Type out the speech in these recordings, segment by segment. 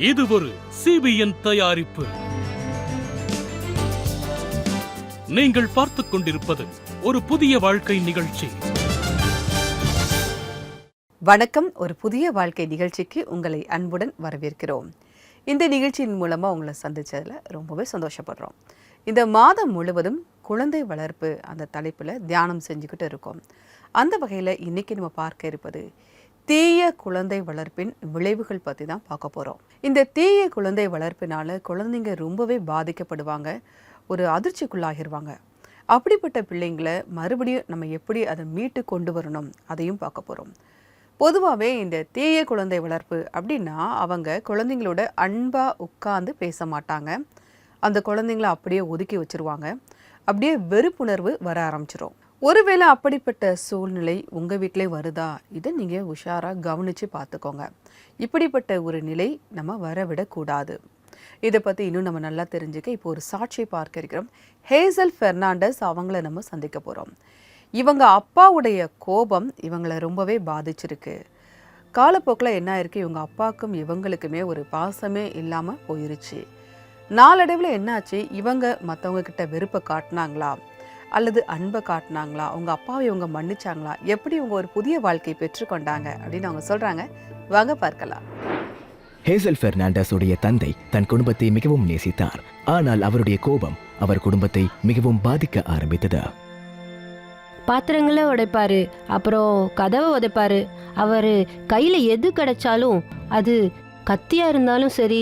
இது ஒரு CBN தயாரிப்பு. நீங்கள் பார்த்துக் கொண்டிருப்பது ஒரு புதிய வாழ்க்கை நிகழ்ச்சி. வணக்கம். ஒரு புதிய வாழ்க்கை நிகழ்ச்சிக்கு உங்களை அன்புடன் வரவேற்கிறோம். இந்த நிகழ்ச்சியின் மூலமாக உங்களை சந்தித்ததில் ரொம்பவே சந்தோஷப்படுறோம். இந்த மாதம் முழுவதும் குழந்தை வளர்ப்பு அந்த தலைப்பில் தியானம் செஞ்சுக்கிட்டு இருக்கோம். அந்த வகையில் இன்றைக்கி நம்ம பார்க்க இருப்பது தீய குழந்தை வளர்ப்பின் விளைவுகள் பற்றி தான் பார்க்க போகிறோம். இந்த தீய குழந்தை வளர்ப்பினால் குழந்தைங்க ரொம்பவே பாதிக்கப்படுவாங்க, ஒரு அதிர்ச்சிக்குள்ளாகிடுவாங்க. அப்படிப்பட்ட பிள்ளைங்களை மறுபடியும் நம்ம எப்படி அதை மீட்டு கொண்டு வரணும் அதையும் பார்க்க போகிறோம். பொதுவாகவே இந்த தீய குழந்தை வளர்ப்பு அப்படின்னா அவங்க குழந்தைங்களோட அன்பாக உட்கார்ந்து பேச மாட்டாங்க. அந்த குழந்தைங்கள அப்படியே ஒதுக்கி வச்சுருவாங்க. அப்படியே வெறுப்புணர்வு வர ஆரம்பிச்சிடும். ஒருவேளை அப்படிப்பட்ட சூழ்நிலை உங்கள் வீட்டிலே வருதா, இதை நீங்கள் உஷாராக கவனித்து பார்த்துக்கோங்க. இப்படிப்பட்ட ஒரு நிலை நம்ம வரவிடக்கூடாது. இதை பற்றி இன்னும் நம்ம நல்லா தெரிஞ்சுக்க இப்போ ஒரு சாட்சியை பார்க்க இருக்கிறோம். ஹேசல் பெர்னாண்டஸ் அவங்கள நம்ம சந்திக்க போகிறோம். இவங்க அப்பாவுடைய கோபம் இவங்களை ரொம்பவே பாதிச்சிருக்கு. காலப்போக்கில் என்ன ஆயிருக்கு, இவங்க அப்பாவுக்கும் இவங்களுக்குமே ஒரு பாசமே இல்லாமல் போயிருச்சு. நாளடைவில் என்னாச்சு, இவங்க மற்றவங்க கிட்ட வெறுப்பை காட்டினாங்களா அல்லது அன்பை காட்டினாங்களா, அவங்க அப்பாவை இவங்க மன்னிச்சாங்களா, எப்படி இவங்க ஒரு புதிய வாழ்க்கை பெற்றுக்கொண்டாங்க அப்படின்னு அவங்க சொல்கிறாங்க. வாங்க பார்க்கலாம். ஹேசல் பெர்னாண்டஸ் உடைய தந்தை தன் குடும்பத்தை மிகவும் நேசித்தார். ஆனால் அவருடைய கோபம் அவர் குடும்பத்தை மிகவும் பாதிக்க ஆரம்பித்தது. பாத்திரங்களை உடைப்பாரு, அப்புறம் கதவை உடைப்பாரு. அவர் கையில் எது கிடைச்சாலும், அது கத்தியா இருந்தாலும் சரி,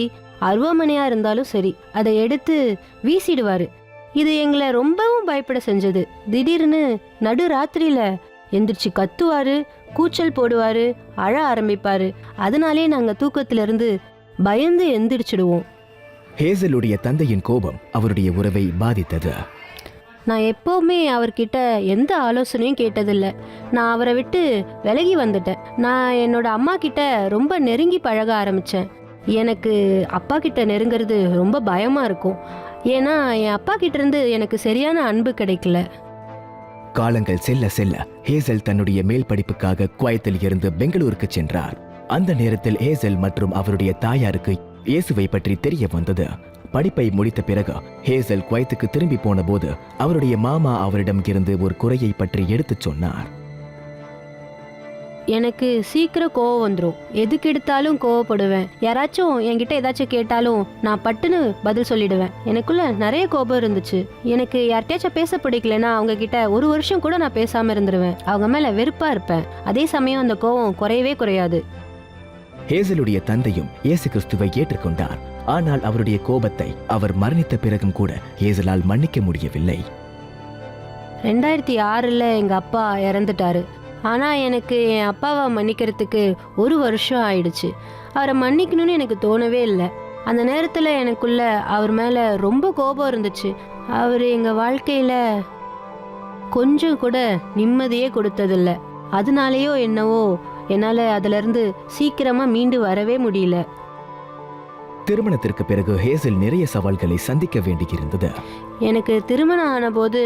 அருவாமனையா இருந்தாலும் சரி, அதை எடுத்து வீசிடுவாரு. இது எங்களை ரொம்பவும் பயப்பட செஞ்சது. திடீர்னு நடு ராத்திரியில எந்திரிச்சு கத்துவாரு, கூச்சல் போடுவாரு, அழ ஆரம்பிப்பாரு. அதனாலே நாங்க தூக்கத்திலிருந்து பயந்து எந்திரிச்சிடுவோம். ஹேசலுடைய தந்தையின் கோபம் அவருடைய உறவை பாதித்தது. நான் எப்போவுமே அவர்கிட்ட எந்த ஆலோசனையும் கேட்டதில்லை. நான் அவரை விட்டு விலகி வந்துட்டேன். நான் என்னோட அம்மா கிட்ட ரொம்ப நெருங்கி பழக ஆரம்பித்தேன். எனக்கு அப்பா கிட்ட நெருங்கிறது ரொம்ப பயமாக இருக்கும். ஏன்னா என் அப்பா கிட்ட இருந்து எனக்கு சரியான அன்பு கிடைக்கல. காலங்கள் செல்ல செல்ல ஹேசல் தன்னுடைய மேல் படிப்புக்காக குவைத்தில் இருந்து பெங்களூருக்கு சென்றார். அந்த நேரத்தில் ஹேசல் மற்றும் அவருடைய தாயாருக்கு இயேசுவை பற்றி தெரிய வந்தது. படிப்பை முடித்த பிறகு ஹேசல் குவைத்துக்கு திரும்பி போன போது அவருடைய மாமா அவரிடம் இருந்து ஒரு குறையை பற்றி எடுத்துச் சொன்னார். எனக்கு சீக்கிரம் கோவம் வந்துடும். எதுக்கு எடுத்தாலும் கோவப்படுவேன். யாராச்சும் என்கிட்ட ஏதாச்சும் கேட்டாலும் நான் பட்டுன்னு பதில் சொல்லிடுவேன். எனக்குள்ள நிறைய கோபம் இருந்துச்சு. எனக்கு யார்கிட்டயாச்சும் பேச பிடிக்கலன்னா அவங்க கிட்ட ஒரு வருஷம் கூட நான் பேசாம இருந்துருவேன். அவங்க மேல வெறுப்பா இருப்பேன். அதே சமயம் அந்த கோவம் குறையவே குறையாது. ஹேசலுடைய தந்தையும் இயேசு கிறிஸ்துவை ஏற்றுக்கொண்டார். ஆனால் அவருடைய கோபத்தை அவர் மரணித்த பிறகும் கூட ஹேசலால் மன்னிக்க முடியவில்லை. 2006 எங்க அப்பா இறந்துட்டாரு. ஆனால் எனக்கு என் அப்பாவை மன்னிக்கிறதுக்கு ஒரு வருஷம் ஆயிடுச்சு. அவரை மன்னிக்கணும்னு எனக்கு தோணவே இல்லை. அந்த நேரத்தில் எனக்குள்ள அவர் மேலே ரொம்ப கோபம் இருந்துச்சு. அவர் எங்கள் வாழ்க்கையில் கொஞ்சம் கூட நிம்மதியே கொடுத்ததில்லை. அதனாலேயோ என்னவோ என்னால் அதிலிருந்து சீக்கிரமாக மீண்டு வரவே முடியல. திருமணத்திற்கு பிறகு ஹேசல் நிறைய சவால்களை சந்திக்க வேண்டியிருந்தது. எனக்கு திருமணம் ஆன போது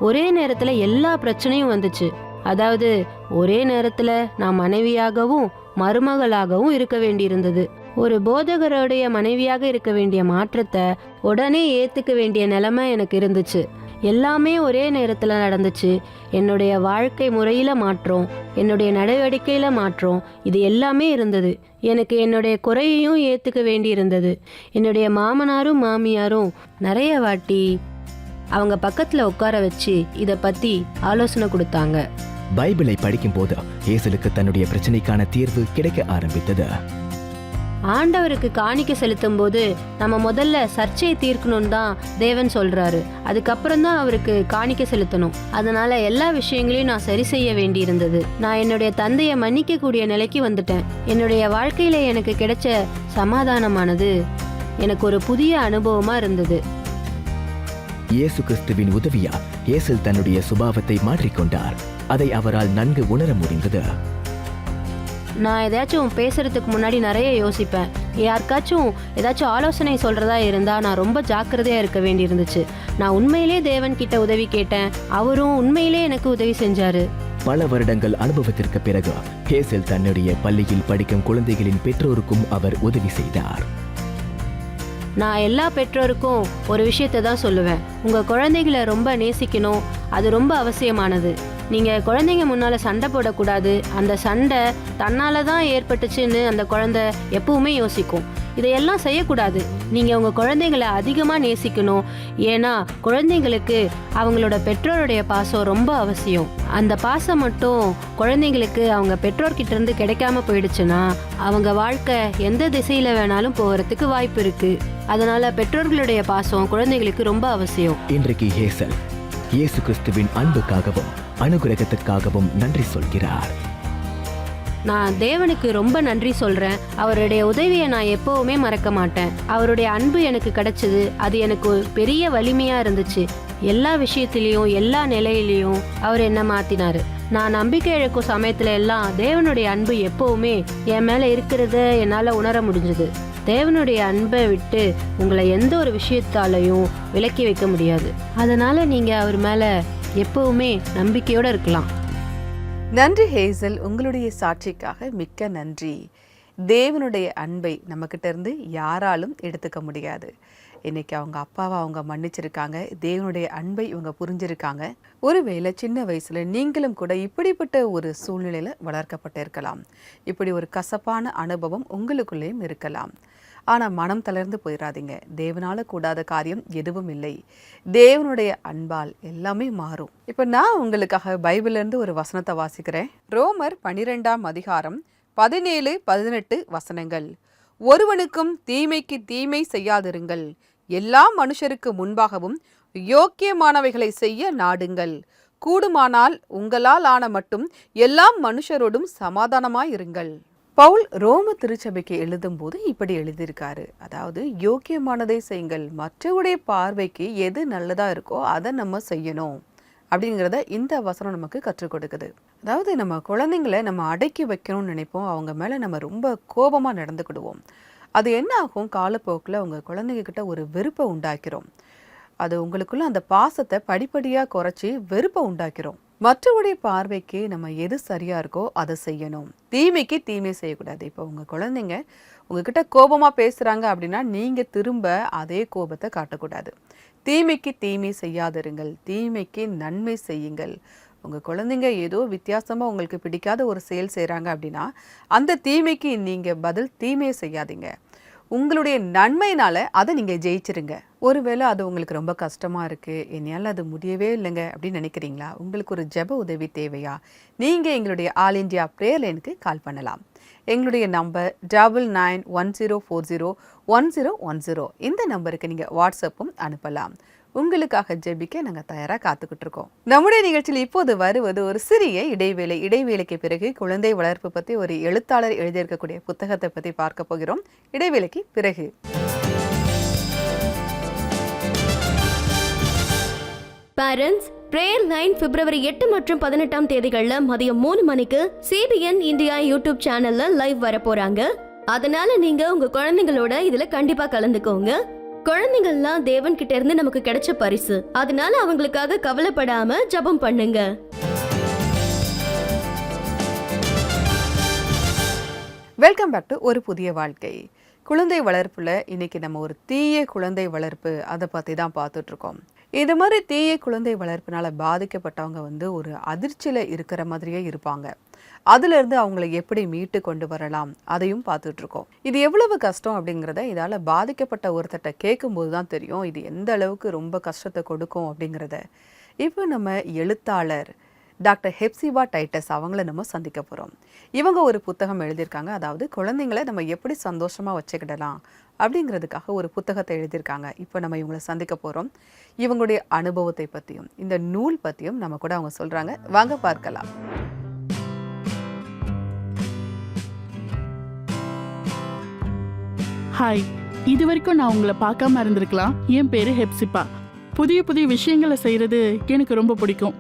ஒரே நேரத்தில் எல்லா பிரச்சனையும் வந்துச்சு. அதாவது ஒரே நேரத்தில் நான் மனைவியாகவும் மருமகளாகவும் இருக்க வேண்டியிருந்தது. ஒரு போதகருடைய மனைவியாக இருக்க வேண்டிய மாற்றத்தை உடனே ஏற்றுக்க வேண்டிய நிலைமை எனக்கு இருந்துச்சு. எல்லாமே ஒரே நேரத்தில் நடந்துச்சு. என்னுடைய வாழ்க்கை முறையில் மாற்றம், என்னுடைய நடவடிக்கையில் மாற்றம், இது எல்லாமே இருந்தது. எனக்கு என்னுடைய குறையையும் ஏற்றுக்க வேண்டி இருந்தது. என்னுடைய மாமனாரும் மாமியாரும் நிறைய வாட்டி அவங்க பக்கத்தில் உட்கார வச்சு இதை பற்றி ஆலோசனை கொடுத்தாங்க. பைபிளை படிக்கும் போது ஹேசலுக்கு தன்னுடைய பிரச்சனைக்கான தீர்வு கிடைக்க ஆரம்பித்தது. ஆண்டவருக்கு காணிக்க செலுத்தும் போது நம்ம முதல்ல சர்ச்சையை தீர்க்கணும்னு தான் தேவன் சொல்றாரு. அதுக்கப்புறம் தான் அவருக்கு காணிக்க செலுத்தணும். அதனால எல்லா விஷயங்களையும் நான் சரி செய்ய வேண்டி இருந்தது. நான் என்னுடைய தந்தையை மன்னிக்க கூடிய நிலைக்கு வந்துட்டேன். என்னுடைய வாழ்க்கையில எனக்கு கிடைச்ச சமாதானமானது எனக்கு ஒரு புதிய அனுபவமா இருந்தது. இயேசு கிறிஸ்துவின் உதவியா ஹேசல் தன்னுடைய சுபாவத்தை மாற்றிக்கொண்டார். அதை அவரால் நன்கு உணர முடிந்தது. நான் ஏதாச்சும் பேசுறதுக்கு முன்னாடி நிறைய யோசிப்பேன். யாருக்காச்சும் ஏதாச்சும் ஆலோசனை சொல்றதா இருந்தா நான் ரொம்ப ஜாக்கிரதையா இருக்க வேண்டி இருந்துச்சு. நான் உண்மையிலே தேவன் கிட்ட உதவி கேட்டேன். அவரும் உண்மையிலே எனக்கு உதவி செஞ்சாரு. பல வருடங்கள் அனுபவத்திற்கு பிறகு ஹேசல் தன்னுடைய பள்ளியில் படிக்கும் குழந்தைகளின் பெற்றோருக்கும் அவர் உதவி செய்தார். நான் எல்லா பெற்றோருக்கும் ஒரு விஷயத்தை தான் சொல்லுவேன். உங்கள் குழந்தைகளை ரொம்ப நேசிக்கணும், அது ரொம்ப அவசியமானது. நீங்கள் குழந்தைங்க முன்னால் சண்டை போடக்கூடாது. அந்த சண்டை தன்னால் தான் ஏற்பட்டுச்சுன்னு அந்த குழந்தை எப்பவுமே யோசிக்கும். இதையெல்லாம் செய்யக்கூடாது. நீங்கள் உங்கள் குழந்தைங்களை அதிகமாக நேசிக்கணும். ஏன்னா குழந்தைங்களுக்கு அவங்களோட பெற்றோருடைய பாசம் ரொம்ப அவசியம். அந்த பாசம் மட்டும் குழந்தைங்களுக்கு அவங்க பெற்றோர்கிட்ட இருந்து கிடைக்காம போயிடுச்சுன்னா அவங்க வாழ்க்கை எந்த திசையில வேணாலும் போகிறதுக்கு வாய்ப்பு இருக்கு. அதனால பெற்றோர்களுடைய பாசம் குழந்தைகளுக்கு ரொம்ப அவசியம். இன்றைக்கு ஹேசல் இயேசு கிறிஸ்துவின் அன்புக்காகவும் அனுகிரகத்திற்காகவும் நன்றி சொல்கிறார். நான் தேவனுக்கு ரொம்ப நன்றி சொல்றேன். அவருடைய உதவியை நான் எப்பவுமே மறக்க மாட்டேன். அவருடைய அன்பு எனக்கு கிடைச்சது. அது எனக்கு பெரிய வலிமையா இருந்துச்சு. எல்லா விஷயத்திலையும் எல்லா நிலையிலையும் அவர் என்ன மாத்தினாரு. நான் நம்பிக்கை இழக்கும் சமயத்துல எல்லாம் தேவனுடைய அன்பு எப்பவுமே என் மேல இருக்கிறத என்னால உணர முடிஞ்சது. தேவனுடைய அன்பை விட்டு உங்களை எந்த ஒரு விஷயத்தாலையும் விலக்கி வைக்க முடியாது. அதனால நீங்க அவர் மேல எப்பவுமே நம்பிக்கையோட இருக்கலாம். நன்றி ஹேசல், உங்களுடைய சாட்சிக்காக மிக்க நன்றி. தேவனுடைய அன்பை நம்மக்கிட்ட இருந்து யாராலும் எடுத்துக்க முடியாது. இன்னைக்கு அவங்க அப்பாவை அவங்க மன்னிச்சிருக்காங்க. தேவனுடைய அன்பை இவங்க புரிஞ்சிருக்காங்க. ஒருவேளை சின்ன வயசுல நீங்களும் கூட இப்படிப்பட்ட ஒரு சூழ்நிலையில வளர்க்கப்பட்டிருக்கலாம். இப்படி ஒரு கசப்பான அனுபவம் உங்களுக்குள்ளேயும் இருக்கலாம். ஆனால் மனம் தளர்ந்து போயிடாதீங்க. தேவனால கூடாத காரியம் எதுவும் இல்லை. தேவனுடைய அன்பால் எல்லாமே மாறும். இப்போ நான் உங்களுக்காக பைபிளிலிருந்து ஒரு வசனத்தை வாசிக்கிறேன். ரோமர் 12ஆம் அதிகாரம் 17-18 வசனங்கள். ஒருவனுக்கும் தீமைக்கு தீமை செய்யாதிருங்கள். எல்லா மனுஷருக்கு முன்பாகவும் யோக்கியமானவைகளை செய்ய நாடுங்கள். கூடுமானால் உங்களால் ஆன மட்டும் எல்லா மனுஷரோடும் சமாதானமாயிருங்கள். பவுல் ரோம திருச்சபைக்கு எழுதும் போது இப்படி எழுதியிருக்காரு. அதாவது யோக்கியமானதை செய்யுங்கள். மற்றவருடைய பார்வைக்கு எது நல்லதா இருக்கோ அதை நம்ம செய்யணும் அப்படிங்கிறத இந்த வசனம் நமக்கு கற்றுக் கொடுக்குது. அதாவது நம்ம குழந்தைங்களை நம்ம அடக்கி வைக்கணும்னு நினைப்போம். அவங்க மேலே நம்ம ரொம்ப கோபமாக நடந்துக்கிடுவோம். அது என்ன ஆகும், காலப்போக்கில் உங்கள் குழந்தைங்க கிட்ட ஒரு வெறுப்பை உண்டாக்கிறோம். அது உங்களுக்குள்ள அந்த பாசத்தை படிப்படியாக குறைச்சி வெறுப்பை உண்டாக்கிறோம். மற்றவருடைய பார்வைக்கு நம்ம எது சரியா இருக்கோ அதை செய்யணும். தீமைக்கு தீமை செய்யக்கூடாது. இப்போ உங்க குழந்தைங்க உங்ககிட்ட கோபமா பேசுறாங்க அப்படின்னா நீங்க திரும்ப அதே கோபத்தை காட்டக்கூடாது. தீமைக்கு தீமை செய்யாதிருங்கள், தீமைக்கு நன்மை செய்யுங்கள். உங்க குழந்தைங்க ஏதோ வித்தியாசமா உங்களுக்கு பிடிக்காத ஒரு செயல் செய்யறாங்க அப்படின்னா அந்த தீமைக்கு நீங்க பதில் தீமையை செய்யாதீங்க. உங்களுடைய நன்மையினால அதை நீங்க ஜெயிச்சிருங்க. ஒருவேளை அது உங்களுக்கு ரொம்ப கஷ்டமா இருக்கு, என்னால் அது முடியவே இல்லைங்க அப்படின்னு நினைக்கிறீங்களா? உங்களுக்கு ஒரு ஜெப உதவி தேவையா? நீங்க எங்களுடைய ஆல் இண்டியா பிரேயர் லைனுக்கு கால் பண்ணலாம். எங்களுடைய நம்பர் 9940401010. இந்த நம்பருக்கு நீங்க வாட்ஸ்அப்பும் அனுப்பலாம். உங்களுக்காக ஜெபிக்க நாங்கள் தயாராக காத்துக்கிட்டு இருக்கோம். நம்முடைய நிகழ்ச்சியில் இப்போது வருவது ஒரு சிறிய இடைவேளை. இடைவேளைக்கு பிறகு குழந்தை வளர்ப்பு பற்றி ஒரு எழுத்தாளர் எழுதியிருக்கக்கூடிய புத்தகத்தை பற்றி பார்க்க போகிறோம். இடைவேளைக்கு பிறகு பேரண்ட்ஸ் பிரேயர் லைன் பிப்ரவரி 8 மற்றும் 18ஆம் தேதிகளில் மதியம் 3 மணிக்கு CBN இந்தியா யூடியூப் சேனல்ல லைவ் வர போறாங்க. அதனால நீங்க உங்க குழந்தைங்களோட இதுல கண்டிப்பா கலந்துக்கோங்க. குழந்தைங்கள்லாம் தேவன் கிட்ட இருந்து நமக்கு கிடைச்ச பரிசு. அதனால அவங்களுக்காக கவலைப்படாம ஜெபம் பண்ணுங்க. வெல்கம் பேக் டு ஒரு புதிய வாழ்க்கை. குழந்தை வளர்ப்புல இன்னைக்கு நம்ம ஒரு தீய குழந்தை வளர்ப்பு அதை பத்தி தான் பார்த்துட்டு இருக்கோம். இது மாதிரி தீய குழந்தை வளர்ப்புனால பாதிக்கப்பட்டவங்க ஒரு அதிர்ச்சியில இருக்கிற மாதிரியே இருப்பாங்க. அதுல இருந்து அவங்களை எப்படி மீட்டு கொண்டு வரலாம் அதையும் பார்த்துட்டு இருக்கோம். இது எவ்வளவு கஷ்டம் அப்படிங்கிறத இதால பாதிக்கப்பட்ட ஒருத்தட்ட கேட்கும்போது தான் தெரியும் இது எந்த அளவுக்கு ரொம்ப கஷ்டத்தை கொடுக்கும் அப்படிங்கிறத. இப்போ நம்ம எழுத்தாளர் டாக்டர் ஹெப்சிபா டைட்டஸ் அவங்கள நம்ம சந்திக்க போகிறோம். இவங்க ஒரு புத்தகம் எழுதியிருக்காங்க. அதாவது குழந்தைங்களை நம்ம எப்படி சந்தோஷமாக வச்சுக்கிடலாம் அப்படிங்கிறதுக்காக ஒரு புத்தகத்தை எழுதியிருக்காங்க. இப்போ நம்ம இவங்களை சந்திக்க போகிறோம். இவங்களுடைய அனுபவத்தை பற்றியும் இந்த நூல் பற்றியும் நம்ம கூட அவங்க சொல்கிறாங்க. வாங்க பார்க்கலாம். ஹாய், இது வரைக்கும் நான் உங்களை பார்க்காம இருந்திருக்கலாம். என் பேரு ஹெப்சிபா. புதிய புதிய விஷயங்களை செய்யறது எனக்கு ரொம்ப பிடிக்கும்.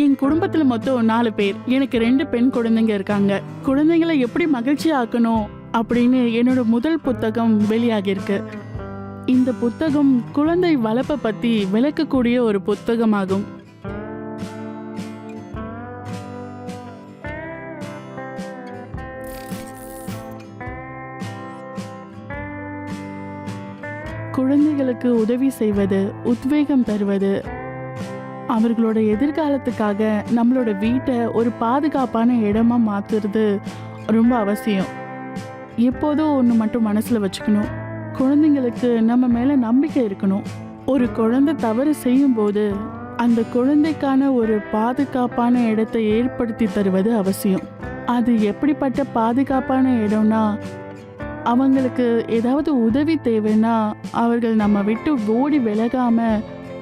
என் குடும்பத்துல மொத்தம் 4 பேர். எனக்கு 2 பெண் குழந்தைங்க இருக்காங்க. குழந்தைங்களை எப்படி மகிழ்ச்சி ஆக்கணும் அப்படின்னு என்னோட முதல் புத்தகம் வெளியாகிருக்கு. இந்த புத்தகம் குழந்தை வளர்ப்பை பத்தி விளக்கக்கூடிய ஒரு புத்தகமாகும். குழந்தைகளுக்கு உதவி செய்வது, உத்வேகம் தருவது, அவர்களோட எதிர்காலத்துக்காக நம்மளோட வீட்டை ஒரு பாதுகாப்பான இடமா மாத்துறது ரொம்ப அவசியம். எப்போதும் ஒன்று மட்டும் மனசில் வச்சுக்கணும், குழந்தைங்களுக்கு நம்ம மேலே நம்பிக்கை இருக்கணும். ஒரு குழந்தை தவறு செய்யும்போது அந்த குழந்தைக்கான ஒரு பாதுகாப்பான இடத்தை ஏற்படுத்தி தருவது அவசியம். அது எப்படிப்பட்ட பாதுகாப்பான இடம்னா, அவங்களுக்கு ஏதாவது உதவி தேவைன்னா அவர்கள் நம்ம விட்டு ஓடி விலகாம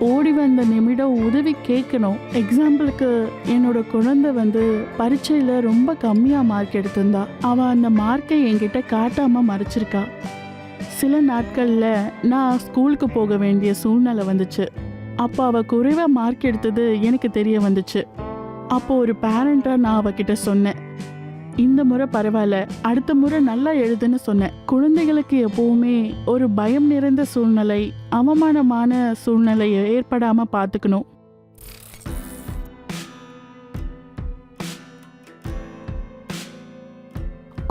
ஓடி வந்த நிமிடம் உதவி கேட்கணும். எக்ஸாம்பிளுக்கு என்னோட குழந்தை பரீட்சையில் ரொம்ப கம்மியாக மார்க் எடுத்திருந்தா. அவள் அந்த மார்க்கை என்கிட்ட காட்டாமல் மறைச்சிருக்கா. சில நாட்களில் நான் ஸ்கூலுக்கு போக வேண்டிய சூழ்நிலை வந்துச்சு. அப்போ அவள் குறைவாக மார்க் எடுத்தது எனக்கு தெரிய வந்துச்சு. அப்போ ஒரு பேரண்டாக நான் அவகிட்ட சொன்னேன், இந்த முறை பரவாயில்ல, அடுத்த முறை நல்லா எழுதுன்னு சொன்னேன். குழந்தைகளுக்கு எப்பவுமே ஒரு பயம் நிறைந்த சூழ்நிலை, அவமானமான சூழ்நிலையை ஏற்படாம பார்த்துக்கணும்.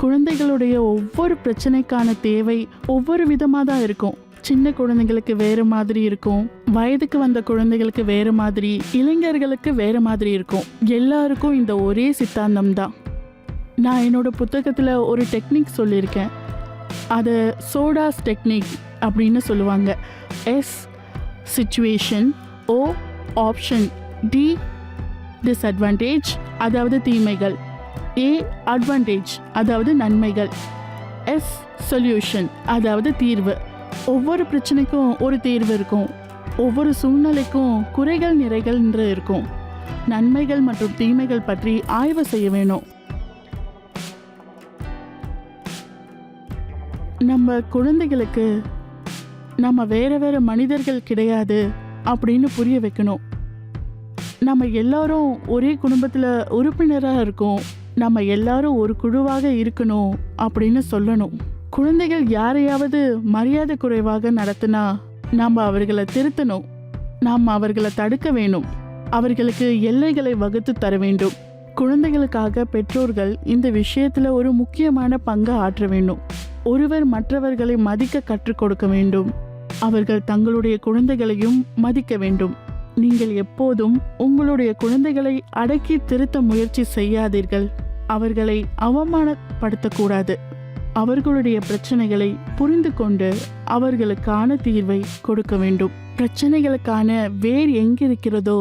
குழந்தைகளுடைய ஒவ்வொரு பிரச்சனைக்கான தேவை ஒவ்வொரு விதமாக தான் இருக்கும். சின்ன குழந்தைங்களுக்கு வேறு மாதிரி இருக்கும், வயதுக்கு வந்த குழந்தைகளுக்கு வேறு மாதிரி, இளைஞர்களுக்கு வேறு மாதிரி இருக்கும். எல்லாருக்கும் இந்த ஒரே சித்தாந்தம் தான். நான் என்னோட புத்தகத்தில் ஒரு டெக்னிக் சொல்லியிருக்கேன். அது சோடாஸ் டெக்னிக் அப்படின்னு சொல்லுவாங்க. எஸ் சிச்சுவேஷன், ஓ ஆப்ஷன், டி டிஸ்அட்வான்டேஜ் அதாவது தீமைகள், ஏ அட்வான்டேஜ் அதாவது நன்மைகள், எஸ் சொல்யூஷன் அதாவது தீர்வு. ஒவ்வொரு பிரச்சனைக்கும் ஒரு தீர்வு இருக்கும். ஒவ்வொரு சூழ்நிலைக்கும் குறைகள் நிறைகள் என்று இருக்கும். நன்மைகள் மற்றும் தீமைகள் பற்றி ஆய்வு செய்ய வேணும். நம்ம குழந்தைகளுக்கு நம்ம வேற வேற மனிதர்கள் கிடையாது அப்படின்னு புரிய வைக்கணும். நம்ம எல்லாரும் ஒரே குடும்பத்தில் உறுப்பினராக இருக்கோம், நம்ம எல்லாரும் ஒரு குழுவாக இருக்கணும் அப்படின்னு சொல்லணும். குழந்தைகள் யாரையாவது மரியாதை குறைவாக நடத்தினா நாம் அவர்களை திருத்தணும், நாம் அவர்களை தடுக்க வேணும், அவர்களுக்கு எல்லைகளை வகுத்து தர வேண்டும். குழந்தைகளுக்காக பெற்றோர்கள் இந்த விஷயத்தில் ஒரு முக்கியமான பங்கை ஆற்ற வேண்டும். ஒருவர் மற்றவர்களை மதிக்க கற்றுக் கொடுக்க வேண்டும். அவர்கள் தங்களுடைய குழந்தைகளையும் மதிக்க வேண்டும். நீங்கள் எப்போதும் உங்களுடைய குழந்தைகளை அடக்கி திருத்த முயற்சி செய்யாதீர்கள். அவர்களை அவமானப்படுத்தக்கூடாது. அவர்களுடைய பிரச்சனைகளை புரிந்து கொண்டு அவர்களுக்கான தீர்வை கொடுக்க வேண்டும். பிரச்சனைகளுக்கான வேர் எங்கிருக்கிறதோ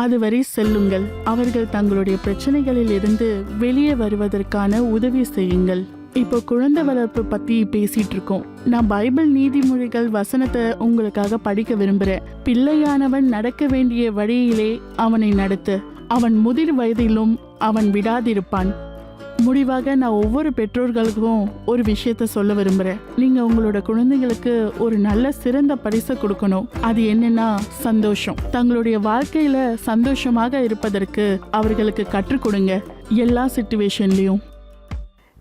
அதுவரை செல்லுங்கள். அவர்கள் தங்களுடைய பிரச்சனைகளில் இருந்து வெளியே வருவதற்கான உதவி செய்யுங்கள். இப்போ குழந்தை வளர்ப்பு பத்தி பேசிட்டு இருக்கோம். நான் பைபிள் நீதிமொழிகள் வசனத்தை உங்களுக்காக படிக்க விரும்புறேன். பிள்ளையானவன் நடக்க வேண்டிய வழியிலே அவனை நடத்து, அவன் முதிர் வயதிலும் அவன் விடாதிருப்பான். முடிவாக நான் ஒவ்வொரு பெற்றோர்களுக்கும் ஒரு விஷயத்த சொல்ல விரும்புறேன். நீங்க உங்களோட குழந்தைங்களுக்கு ஒரு நல்ல சிறந்த பரிசை கொடுக்கணும். அது என்னன்னா சந்தோஷம். தங்களுடைய வாழ்க்கையில சந்தோஷமாக இருப்பதற்கு அவர்களுக்கு கற்றுக் கொடுங்க, எல்லா சிச்சுவேஷன்லயும்.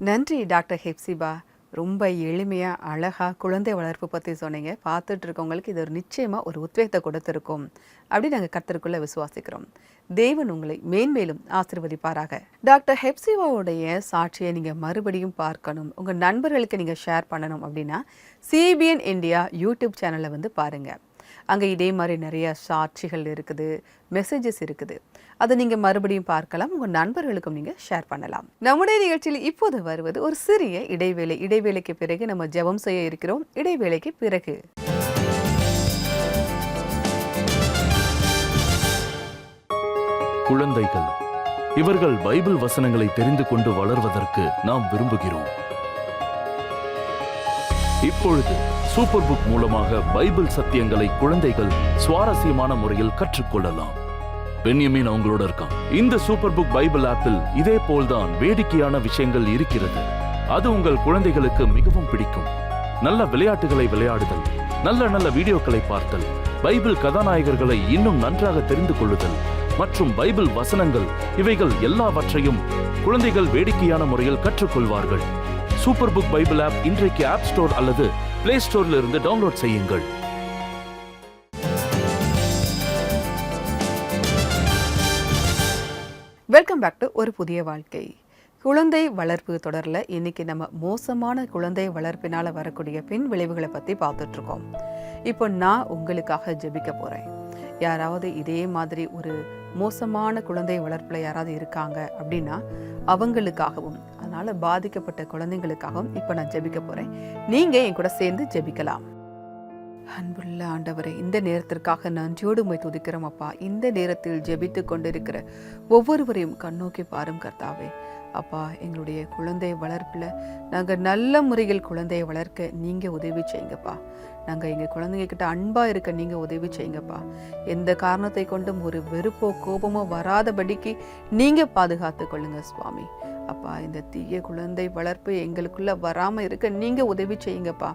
நன்றி டாக்டர் ஹெப்சிபா. ரொம்ப எளிமையாக அழகாக குழந்தை வளர்ப்பு பற்றி சொன்னீங்க. பார்த்துட்டு இருக்கவங்களுக்கு இது ஒரு நிச்சயமாக ஒரு உத்வேகத்தை கொடுத்துருக்கும் அப்படி நாங்கள் கர்த்தருக்குள்ளே விசுவாசிக்கிறோம். தேவன் உங்களை மேன்மேலும் ஆசீர்வதிப்பாராக. டாக்டர் ஹெப்சிபாவுடைய சாட்சியை நீங்கள் மறுபடியும் பார்க்கணும், உங்கள் நண்பர்களுக்கு நீங்கள் ஷேர் பண்ணணும் அப்படின்னா சிபிஎன் இந்தியா யூடியூப் சேனலை பாருங்கள். அங்கே இதே மாதிரி நிறைய சாட்சிகள் இருக்குது, மெசேஜஸ் இருக்குது. அதை நீங்கள் மறுபடியும் பார்க்கலாம், உங்கள் நண்பர்களுக்கும் நீங்கள் ஷேர் பண்ணலாம். நம்முடைய நிகழ்ச்சியில் இப்போது வருவது ஒரு சிறிய இடைவேளை. இடைவேளைக்கு பிறகு நம்ம ஜெபம் செய்ய இருக்கிறோம். இடைவேளைக்கு பிறகு குழந்தைகள், இவர்கள் பைபிள் வசனங்களை தெரிந்து கொண்டு வளர்வதற்கு நாம் விரும்புகிறோம். இப்பொழுது சூப்பர் புக் மூலமாக பைபிள் சத்தியங்களை குழந்தைகள் சுவாரஸ்யமான முறையில் கற்றுக்கொள்ளலாம். பென்யமீன் அவங்களோட இருக்கான். இந்த சூப்பர் புக் பைபிள் ஆப்பில் இதே போல்தான் வேடிக்கையான விஷயங்கள் இருக்கிறது. அது உங்கள் குழந்தைகளுக்கு மிகவும் பிடிக்கும். நல்ல விளையாட்டுகளை விளையாடுதல், நல்ல நல்ல வீடியோக்களை பார்த்தல், பைபிள் கதாநாயகர்களை இன்னும் நன்றாக தெரிந்து கொள்ளுதல் மற்றும் பைபிள் வசனங்கள், இவைகள் எல்லாவற்றையும் குழந்தைகள் வேடிக்கையான முறையில் கற்றுக்கொள்வார்கள். சூப்பர் புக் பைபிள் ஆப் இன்றைக்கு ஆப் ஸ்டோர் அல்லது பிளே ஸ்டோர்ல இருந்து டவுன்லோட் செய்யுங்கள். வெல்கம் பேக் டு ஒரு புதிய வாழ்க்கை. குழந்தை வளர்ப்பு தொடரில் இன்னைக்கு நம்ம மோசமான குழந்தை வளர்ப்பினால் வரக்கூடிய பின் விளைவுகளை பற்றி பார்த்துட்ருக்கோம். இப்போ நான் உங்களுக்காக ஜெபிக்க போறேன். யாராவது இதே மாதிரி ஒரு மோசமான குழந்தை வளர்ப்புல யாராவது இருக்காங்க அப்படின்னா அவங்களுக்காகவும், அதனால பாதிக்கப்பட்ட குழந்தைங்களுக்காகவும் இப்போ நான் ஜெபிக்க போறேன். நீங்க என் கூட சேர்ந்து ஜெபிக்கலாம். அன்புள்ள ஆண்டவரே, இந்த நேரத்திற்காக நன்றியோடு உம்மை துதிக்கிறோம் அப்பா. இந்த நேரத்தில் ஜெபித்து கொண்டிருக்கிற ஒவ்வொருவரையும் கண்ணோக்கி பாரும் கர்த்தாவே. அப்பா, எங்களுடைய குழந்தை வளர்ப்புல நாங்கள் நல்ல முறையில் குழந்தையை வளர்க்க நீங்க உதவி செய்யுங்கப்பா. நாங்கள் எங்கள் குழந்தைங்க கிட்ட அன்பா இருக்க நீங்க உதவி செய்யுங்கப்பா. எந்த காரணத்தை கொண்டும் ஒரு வெறுப்போ கோபமோ வராதபடிக்கு நீங்க பாதுகாத்து கொள்ளுங்க சுவாமி. அப்பா, இந்த தீய குழந்தை வளர்ப்பு எங்களுக்குள்ள வராம இருக்க நீங்க உதவி செய்யுங்கப்பா.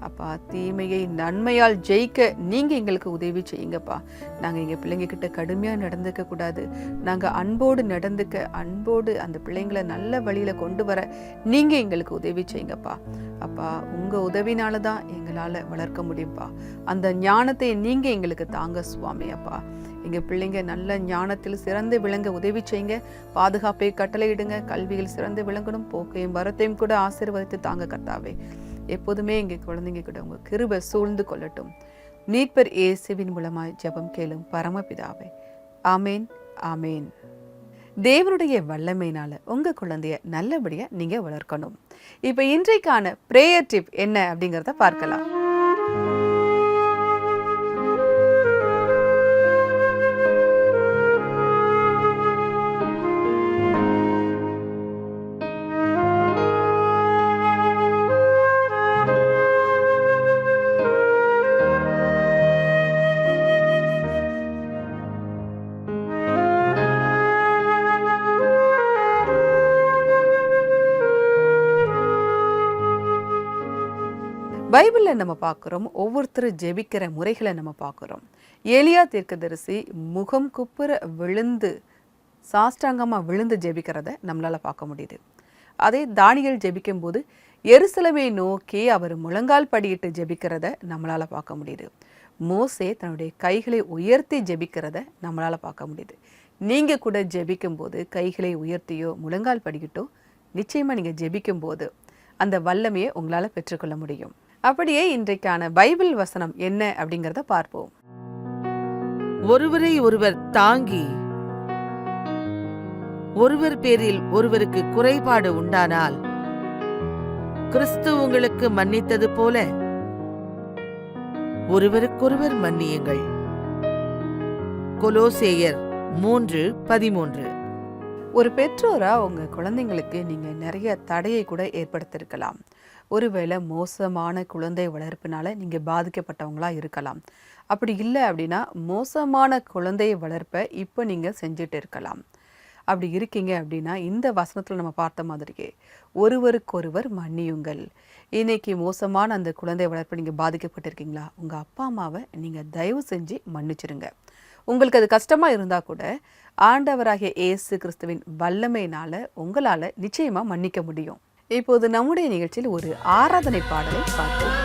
அப்பா, தீமையை நன்மையால் ஜெயிக்க நீங்க எங்களுக்கு உதவி செய்யுங்கப்பா. நாங்கள் எங்கள் பிள்ளைங்க கிட்ட கடுமையாக நடந்துக்க கூடாது. நாங்கள் அன்போடு நடந்துக்க, அன்போடு அந்த பிள்ளைங்களை நல்ல வழியில கொண்டு வர நீங்க எங்களுக்கு உதவி செய்யுங்கப்பா. அப்பா, உங்க உதவினால தான் எங்களால் வளர்க்க முடியும்ப்பா. அந்த ஞானத்தை நீங்க எங்களுக்கு தாங்க சுவாமி. அப்பா, எங்கள் பிள்ளைங்க நல்ல ஞானத்தில் சிறந்து விளங்க உதவி செய்யுங்க. பாதுகாப்பை கட்டளையிடுங்க. கல்வியில் சிறந்து விளங்கணும். போக்கையும் வரத்தையும் கூட ஆசீர்வதித்து தாங்க கர்த்தாவே. எப்போதுமே எங்கள் குழந்தைங்க கூட உங்க கிருபை சூழ்ந்து கொள்ளட்டும். மீட்பர் இயேசுவின் மூலமாய் ஜெபம் கேளும் பரமபிதாவே. ஆமேன், ஆமேன். தேவனுடைய வல்லமையினால உங்க குழந்தைய நல்லபடியா நீங்க வளர்க்கணும். இப்ப இன்றைக்கான பிரேயர் டிப் என்ன அப்படிங்கறத பார்க்கலாம். பைபிள்ல நம்ம பார்க்குறோம், ஒவ்வொருத்தரும் ஜெபிக்கிற முறைகளை நம்ம பார்க்குறோம். ஏலியா தீர்க்கதரிசி முகம் குப்புற விழுந்து சாஷ்டாங்கமாக விழுந்து ஜெபிக்கிறத நம்மளால பார்க்க முடியுது. அதே தானியேல் ஜெபிக்கும் போது எருசலேமை நோக்கி அவர் முழங்கால் படியிட்டு ஜெபிக்கிறத நம்மளால பார்க்க முடியுது. மோசே தன்னுடைய கைகளை உயர்த்தி ஜெபிக்கிறத நம்மளால பார்க்க முடியுது. நீங்க கூட ஜெபிக்கும் போது கைகளை உயர்த்தியோ முழங்கால் படிக்கிட்டோ நிச்சயமா நீங்க ஜெபிக்கும் போது அந்த வல்லமையை உங்களால பெற்றுக்கொள்ள முடியும். அப்படியே இன்றைக்கான பைபிள் வசனம் என்ன அப்படிங்கறத பார்ப்போம். ஒருவரை ஒருவர் தாங்கி ஒருவர் பேரில் ஒருவருக்கு குறைபாடு உண்டானால் கிறிஸ்து உங்களுக்கு மன்னித்தது போல ஒருவருக்கொருவர் மன்னியுங்கள். கொலோசேயர் 3:13. ஒரு பெற்றோரா உங்க குழந்தைங்களுக்கு நீங்க நிறைய தடையை கூட ஏற்படுத்தியிருக்கலாம். ஒருவேளை மோசமான குழந்தை வளர்ப்பினால நீங்க பாதிக்கப்பட்டவங்களா இருக்கலாம். அப்படி இல்லை அப்படின்னா மோசமான குழந்தை வளர்ப்பை இப்போ நீங்க செஞ்சுட்டு இருக்கலாம். அப்படி இருக்கீங்க அப்படின்னா இந்த வசனத்துல நம்ம பார்த்த மாதிரியே ஒருவருக்கொருவர் மன்னியுங்கள். இன்னைக்கு மோசமான அந்த குழந்தை வளர்ப்பு நீங்க பாதிக்கப்பட்டிருக்கீங்களா? உங்க அப்பா அம்மாவை நீங்க தயவு செஞ்சு மன்னிச்சிருங்க. உங்களுக்கு அது கஷ்டமா இருந்தா கூட ஆண்டவராகிய இயேசு கிறிஸ்துவின் வல்லமையினால உங்களால நிச்சயமா மன்னிக்க முடியும். இப்போது நம்முடைய நிகழ்ச்சியில் ஒரு ஆராதனை பாடலை பார்ப்போம்.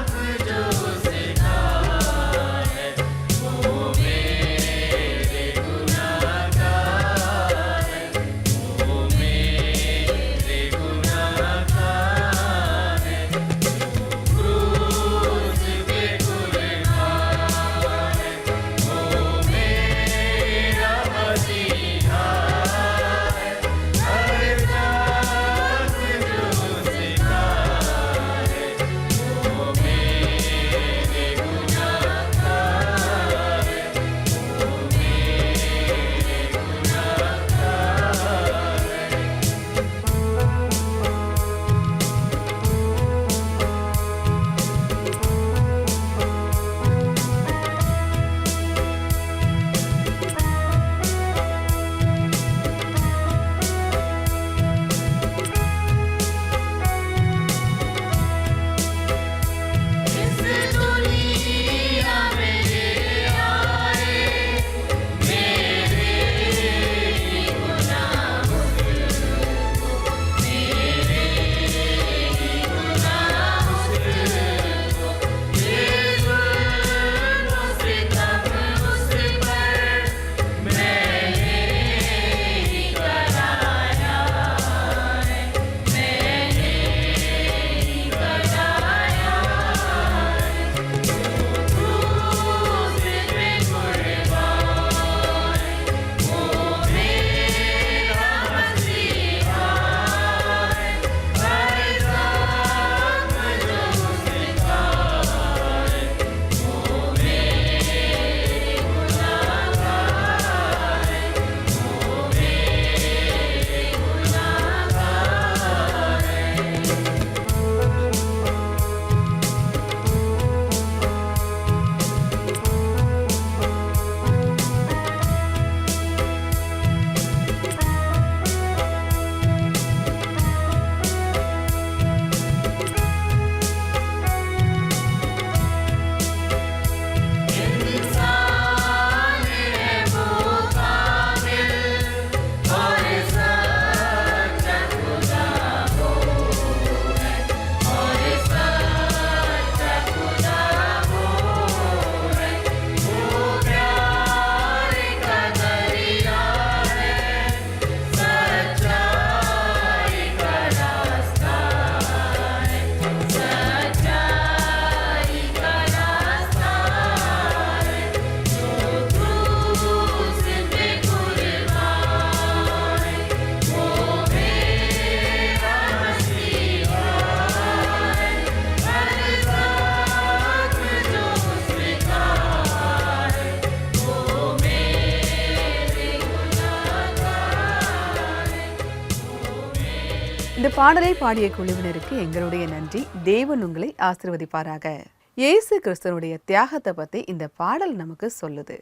இந்த பாடலை பாடிய குழுவினருக்கு எங்களுடைய நன்றி. தேவன் உங்களை ஆசீர்வதிப்பாராக. இயேசு கிறிஸ்துவனுடைய தியாகத்தை பற்றி இந்த பாடல் நமக்கு சொல்லுது.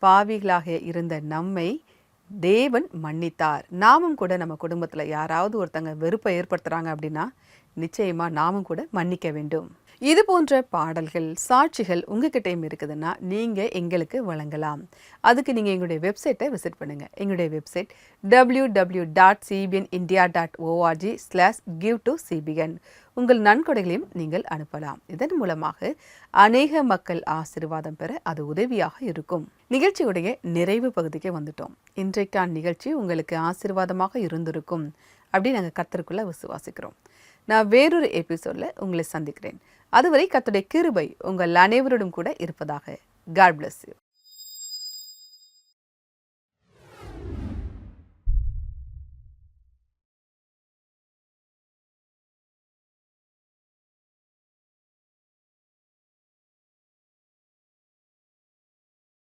பாவிகளாக இருந்த நம்மை தேவன் மன்னித்தார். நாமும் கூட நம்ம குடும்பத்தில் யாராவது ஒருத்தங்க வெறுப்பை ஏற்படுத்துகிறாங்க அப்படின்னா நிச்சயமாக நாமும் கூட மன்னிக்க வேண்டும். இது போன்ற பாடல்கள், சாட்சிகள் உங்ககிட்டயும் இருக்குதுன்னா நீங்கள் எங்களுக்கு வழங்கலாம். அதுக்கு நீங்கள் எங்களுடைய வெப்சைட்டை விசிட் பண்ணுங்கள். எங்களுடைய வெப்சைட் www.cbnindia.org/give-to-cbn. உங்கள் நன்கொடைகளையும் நீங்கள் அனுப்பலாம். இதன் மூலமாக அநேக மக்கள் ஆசீர்வாதம் பெற அது உதவியாக இருக்கும். நிகழ்ச்சியுடைய நிறைவு பகுதிக்கு வந்துட்டோம். இன்றைக்கான நிகழ்ச்சி உங்களுக்கு ஆசீர்வாதமாக இருந்திருக்கும் அப்படின்னு நாங்கள் கர்த்தருக்குள்ள விசுவாசிக்கிறோம். நான் வேறொரு எபிசோடில் உங்களை சந்திக்கிறேன். அதுவரை கர்த்தருடைய கிருபை உங்கள் அனைவரோடும் கூட இருப்பதாக. God bless you.